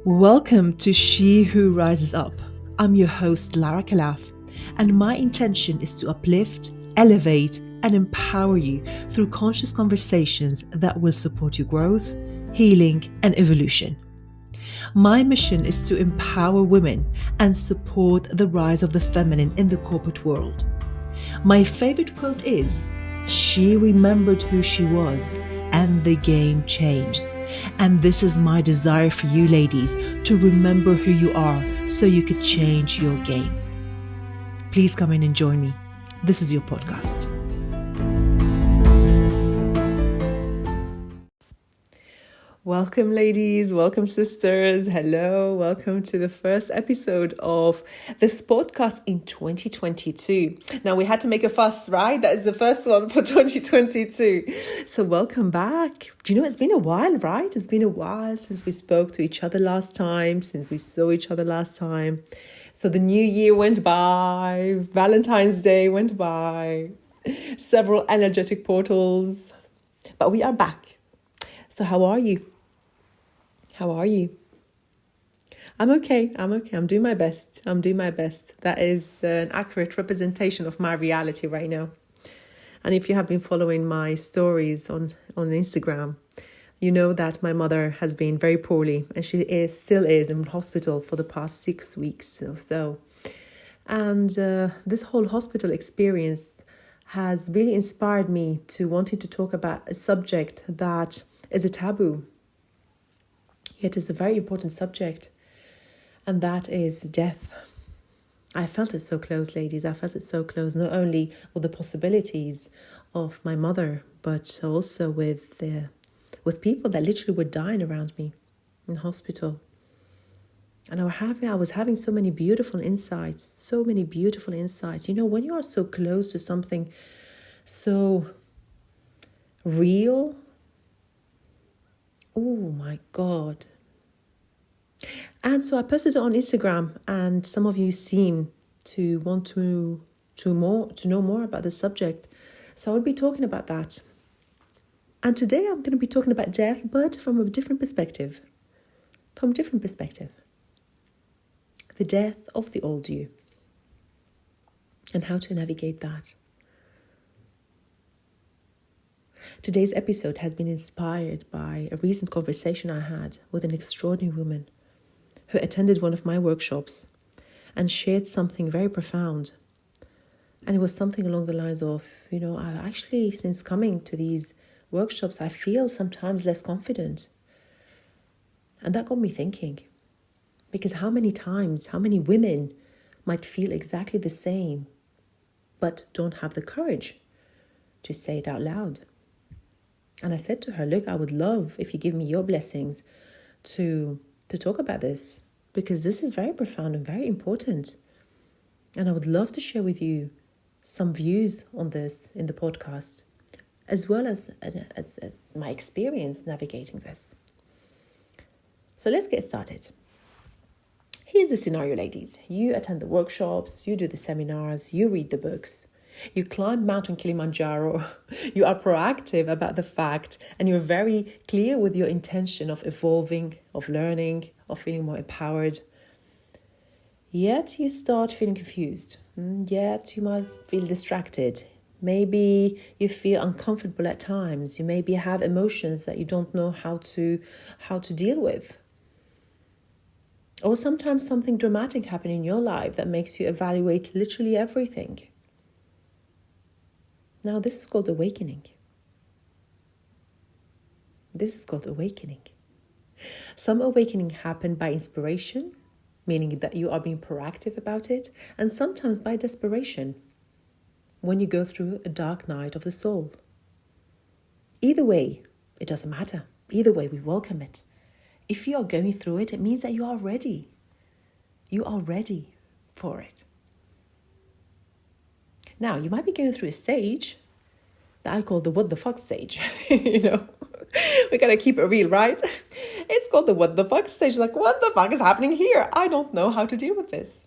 Welcome to She Who Rises Up. I'm your host, Lara Khalaf, and my intention is to uplift, elevate, and empower you through conscious conversations that will support your growth, healing, and evolution. My mission is to empower women and support the rise of the feminine in the corporate world. My favorite quote is, "She remembered who she was, and the game changed." And this is my desire for you ladies to remember who you are so you could change your game. Please come in and join me. This is your podcast. Welcome, ladies. Welcome, sisters. Hello. Welcome to the first episode of this podcast in 2022. Now, we had to make a fuss, right? That is the first one for 2022. So welcome back. Do you know, it's been a while, right? It's been a while since we spoke to each other last time, since we saw each other last time. So the new year went by, Valentine's Day went by, several energetic portals, but we are back. So how are you? How are you? I'm okay. I'm doing my best. That is an accurate representation of my reality right now. And if you have been following my stories on Instagram, you know that my mother has been very poorly and she still is in hospital for the past 6 weeks or so. And this whole hospital experience has really inspired me to wanting to talk about a subject that is a taboo. Yet it's a very important subject, and that is death. I felt it so close, ladies. I felt it so close, not only with the possibilities of my mother, but also with people that literally were dying around me in hospital. And I was having so many beautiful insights. You know, when you are so close to something so real, oh my God. And so I posted it on Instagram, and some of you seem to want to know more about the subject. So I'll be talking about that. And today I'm going to be talking about death, but from a different perspective. The death of the old you. And how to navigate that. Today's episode has been inspired by a recent conversation I had with an extraordinary woman who attended one of my workshops and shared something very profound. And it was something along the lines of, you know, I actually, since coming to these workshops, I feel sometimes less confident. And that got me thinking, because how many women might feel exactly the same, but don't have the courage to say it out loud. And I said to her, look, I would love if you give me your blessings to talk about this, because this is very profound and very important. And I would love to share with you some views on this in the podcast, as well as my experience navigating this. So let's get started. Here's the scenario, ladies. You attend the workshops, you do the seminars, you read the books. You climb Mountain Kilimanjaro, you are proactive about the fact, and you're very clear with your intention of evolving, of learning, of feeling more empowered. Yet you start feeling confused. Yet you might feel distracted. Maybe you feel uncomfortable at times. You maybe have emotions that you don't know how to deal with. Or sometimes something dramatic happens in your life that makes you evaluate literally everything. Now, this is called awakening. Some awakening happen by inspiration, meaning that you are being proactive about it, and sometimes by desperation, when you go through a dark night of the soul. Either way, it doesn't matter. Either way, we welcome it. If you are going through it, it means that you are ready. You are ready for it. Now, you might be going through a stage that I call the what the fuck stage. You know, we gotta keep it real, right? It's called the what the fuck stage. Like, what the fuck is happening here? I don't know how to deal with this.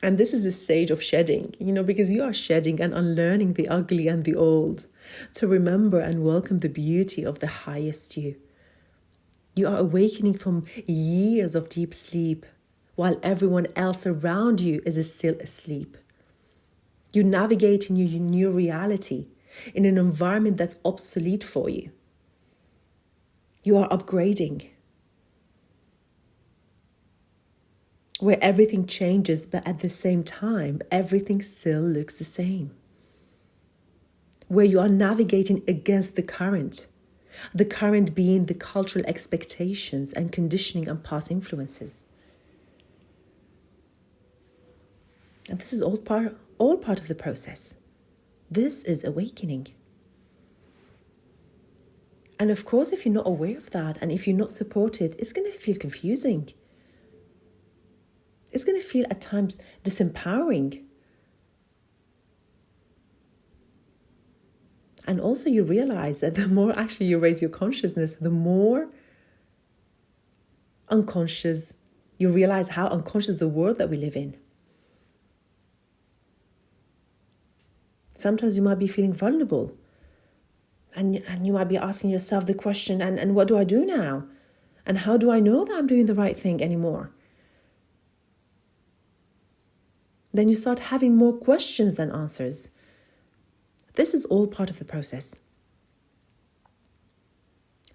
And this is a stage of shedding, you know, because you are shedding and unlearning the ugly and the old to remember and welcome the beauty of the highest you. You are awakening from years of deep sleep while everyone else around you is still asleep. You navigate in your new reality in an environment that's obsolete for you. You are upgrading, where everything changes, but at the same time, everything still looks the same. Where you are navigating against the current being the cultural expectations and conditioning and past influences. And this is all part of the process. This is awakening. And of course, if you're not aware of that and if you're not supported, it's going to feel confusing. It's going to feel at times disempowering. And also you realize that the more actually you raise your consciousness, the more unconscious, you realize how unconscious the world that we live in. Sometimes you might be feeling vulnerable. And you might be asking yourself the question, and what do I do now? And how do I know that I'm doing the right thing anymore? Then you start having more questions than answers. This is all part of the process.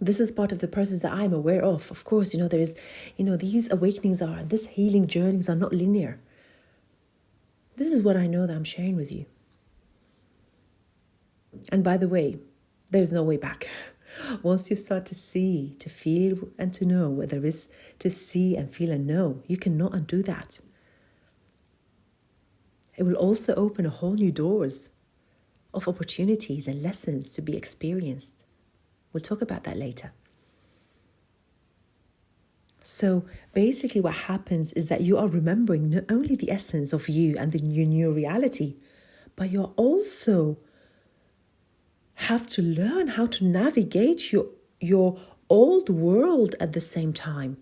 This is part of the process that I'm aware of. Of course, there is, these awakenings this healing journeys are not linear. This is what I know that I'm sharing with you. And by the way, there's no way back. Once you start to see, to feel, and to know what there is to see and feel and know, you cannot undo that. It will also open a whole new doors of opportunities and lessons to be experienced. We'll talk about that later. So basically what happens is that you are remembering not only the essence of you and your new reality, but you're also have to learn how to navigate your old world at the same time.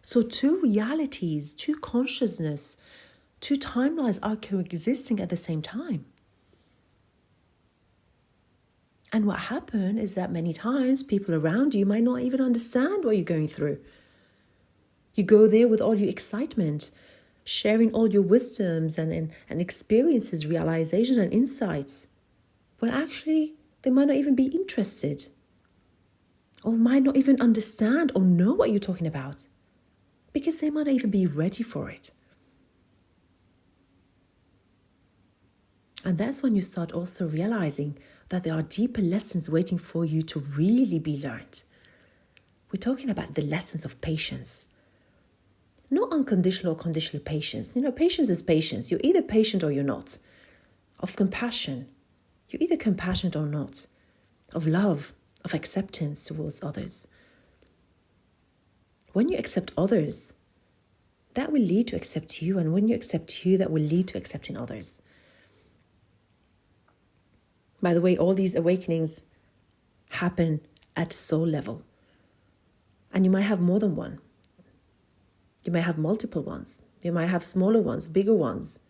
So two realities, two consciousness, two timelines are coexisting at the same time. And what happens is that many times people around you might not even understand what you're going through. You go there with all your excitement, sharing all your wisdoms and experiences, realizations and insights. But actually, they might not even be interested or might not even understand or know what you're talking about because they might not even be ready for it. And that's when you start also realizing that there are deeper lessons waiting for you to really be learned. We're talking about the lessons of patience. Not unconditional or conditional patience. Patience is patience. You're either patient or you're not. Of compassion. You're either compassionate or not. Of love, of acceptance towards others. When you accept others, that will lead to accept you. And when you accept you, that will lead to accepting others. By the way, all these awakenings happen at soul level. And you might have more than one. You might have multiple ones. You might have smaller ones, bigger ones,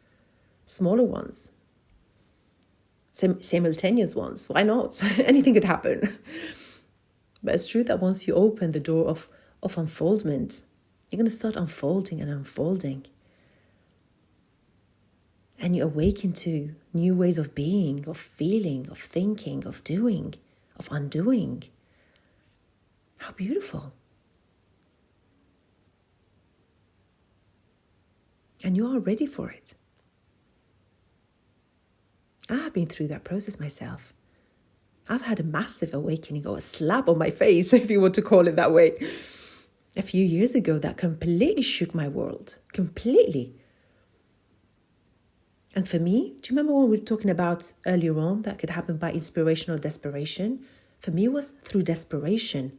smaller ones. Simultaneous ones. Why not? Anything could happen. But it's true that once you open the door of unfoldment, you're going to start unfolding and unfolding. And you awaken to new ways of being, of feeling, of thinking, of doing, of undoing. How beautiful. And you are ready for it. I have been through that process myself. I've had a massive awakening or a slap on my face, if you want to call it that way, a few years ago that completely shook my world. Completely. And for me, do you remember when we were talking about earlier on that could happen by inspiration or desperation? For me, it was through desperation,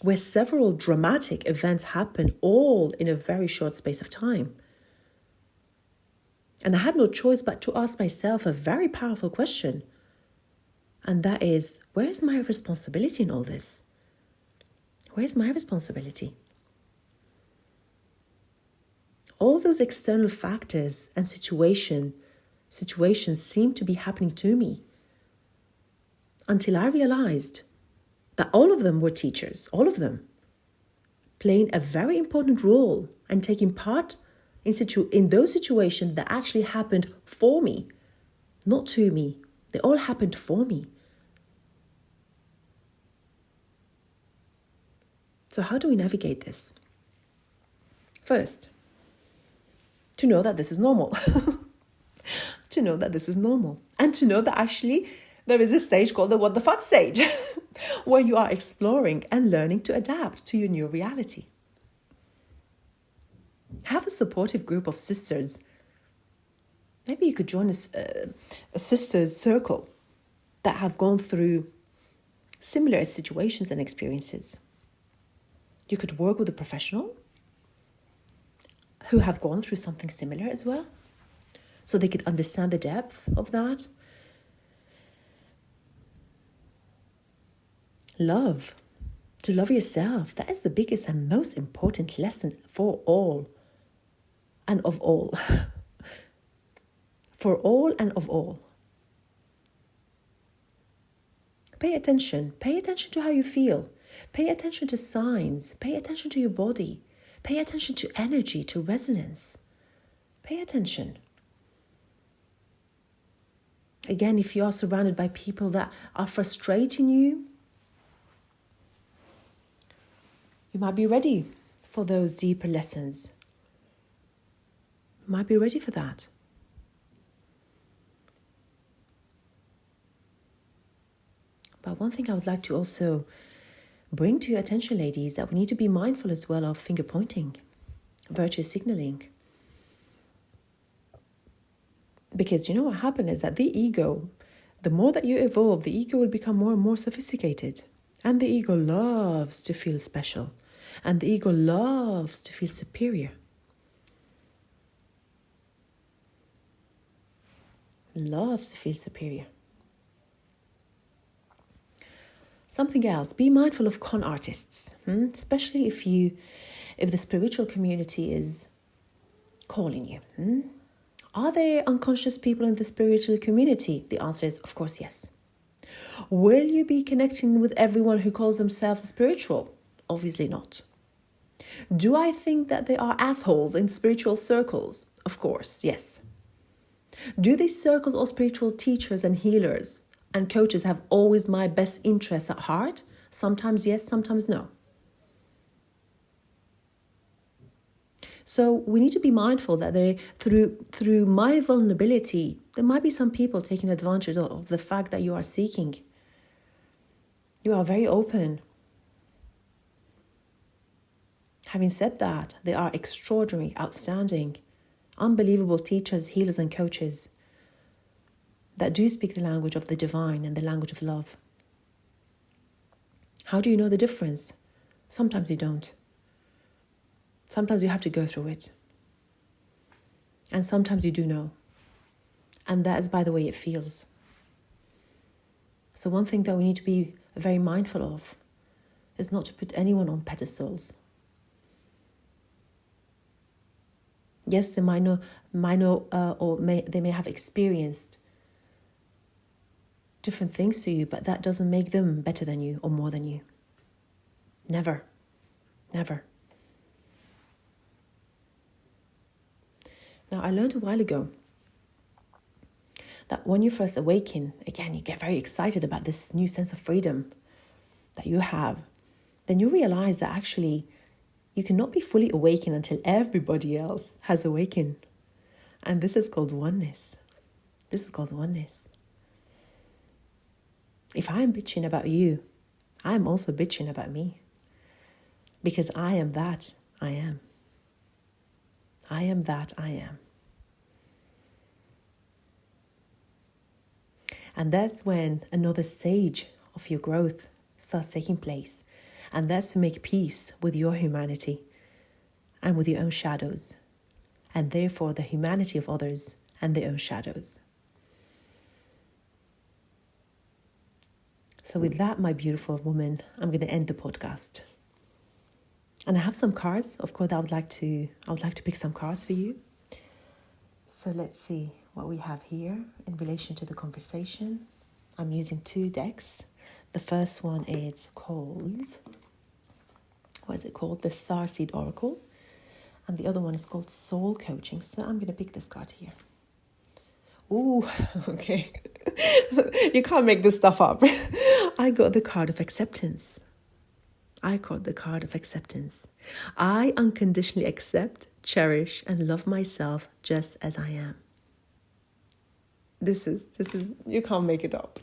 where several dramatic events happen all in a very short space of time. And I had no choice but to ask myself a very powerful question. And that is, where is my responsibility in all this? Where is my responsibility? All those external factors and situations seem to be happening to me until I realized that all of them were teachers, all of them, playing a very important role and taking part in those situations that actually happened for me, not to me. They all happened for me. So how do we navigate this? First, to know that this is normal. To know that this is normal. And to know that actually there is a stage called the what the fuck stage, where you are exploring and learning to adapt to your new reality. Have a supportive group of sisters. Maybe you could join a sisters circle that have gone through similar situations and experiences. You could work with a professional who have gone through something similar as well, so they could understand the depth of that. Love. To love yourself. That is the biggest and most important lesson for all and of all. For all and of all. Pay attention. Pay attention to how you feel. Pay attention to signs. Pay attention to your body. Pay attention to energy, to resonance. Pay attention. Again, if you are surrounded by people that are frustrating you, you might be ready for those deeper lessons. You might be ready for that. But one thing I would like to also bring to your attention, ladies, that we need to be mindful as well of finger pointing, virtue signaling. Because you know what happened is that the ego, the more that you evolve, the ego will become more and more sophisticated. And the ego loves to feel special. And the ego loves to feel superior. Loves to feel superior. Something else, be mindful of con artists, especially if the spiritual community is calling you. Are there unconscious people in the spiritual community? The answer is, of course, yes. Will you be connecting with everyone who calls themselves spiritual? Obviously not. Do I think that there are assholes in spiritual circles? Of course, yes. Do these circles or spiritual teachers and healers and coaches have always my best interests at heart? Sometimes yes, sometimes no. So we need to be mindful that through my vulnerability, there might be some people taking advantage of the fact that you are seeking. You are very open. Having said that, they are extraordinary, outstanding, unbelievable teachers, healers, and coaches that do speak the language of the divine and the language of love. How do you know the difference? Sometimes you don't. Sometimes you have to go through it. And sometimes you do know. And that is by the way it feels. So one thing that we need to be very mindful of is not to put anyone on pedestals. Yes, they might know, they may have experienced different things to you, but that doesn't make them better than you or more than you. Never. Never. Now, I learned a while ago that when you first awaken, again, you get very excited about this new sense of freedom that you have. Then you realize that actually you cannot be fully awakened until everybody else has awakened. And this is called oneness. This is called oneness. If I'm bitching about you, I'm also bitching about me. Because I am that I am. I am that I am. And that's when another stage of your growth starts taking place. And that's to make peace with your humanity and with your own shadows. And therefore the humanity of others and their own shadows. So with that, my beautiful woman, I'm going to end the podcast. And I have some cards. Of course, I would like to pick some cards for you. So let's see what we have here in relation to the conversation. I'm using 2 decks. The first one is called, what is it called? The Starseed Oracle. And the other one is called Soul Coaching. So I'm going to pick this card here. Ooh, okay. You can't make this stuff up. I got the card of acceptance. I unconditionally accept, cherish, and love myself just as I am. This is, you can't make it up.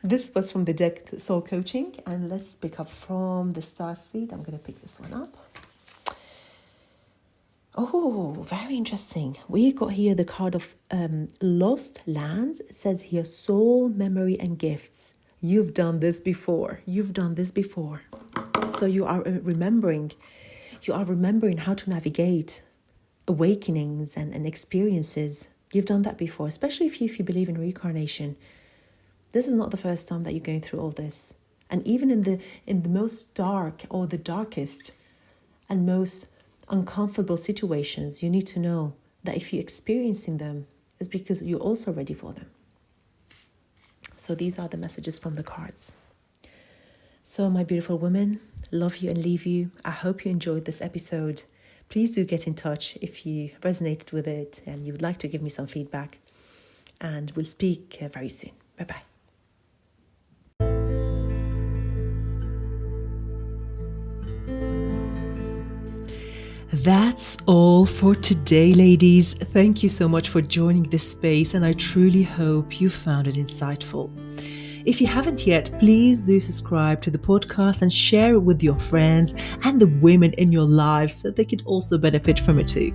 This was from the deck Soul Coaching, and let's pick up from the Starseed. I'm going to pick this one up. Oh, very interesting. We got here the card of Lost Lands. It says here, soul, memory, and gifts. You've done this before. So you are remembering how to navigate awakenings and experiences. You've done that before, especially if you believe in reincarnation. This is not the first time that you're going through all this. And even in the most dark or the darkest and most uncomfortable situations, you need to know that if you're experiencing them, it's because you're also ready for them. So these are the messages from the cards. So my beautiful women, love you and leave you. I hope you enjoyed this episode. Please do get in touch if you resonated with it and you would like to give me some feedback. And we'll speak very soon. Bye-bye. That's all for today, ladies. Thank you so much for joining this space, and I truly hope you found it insightful. If you haven't yet, please do subscribe to the podcast and share it with your friends and the women in your lives so they could also benefit from it too.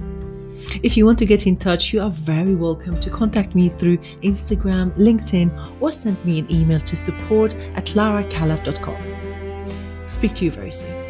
If you want to get in touch, you are very welcome to contact me through Instagram, LinkedIn, or send me an email to support@laracalaf.com. Speak to you very soon.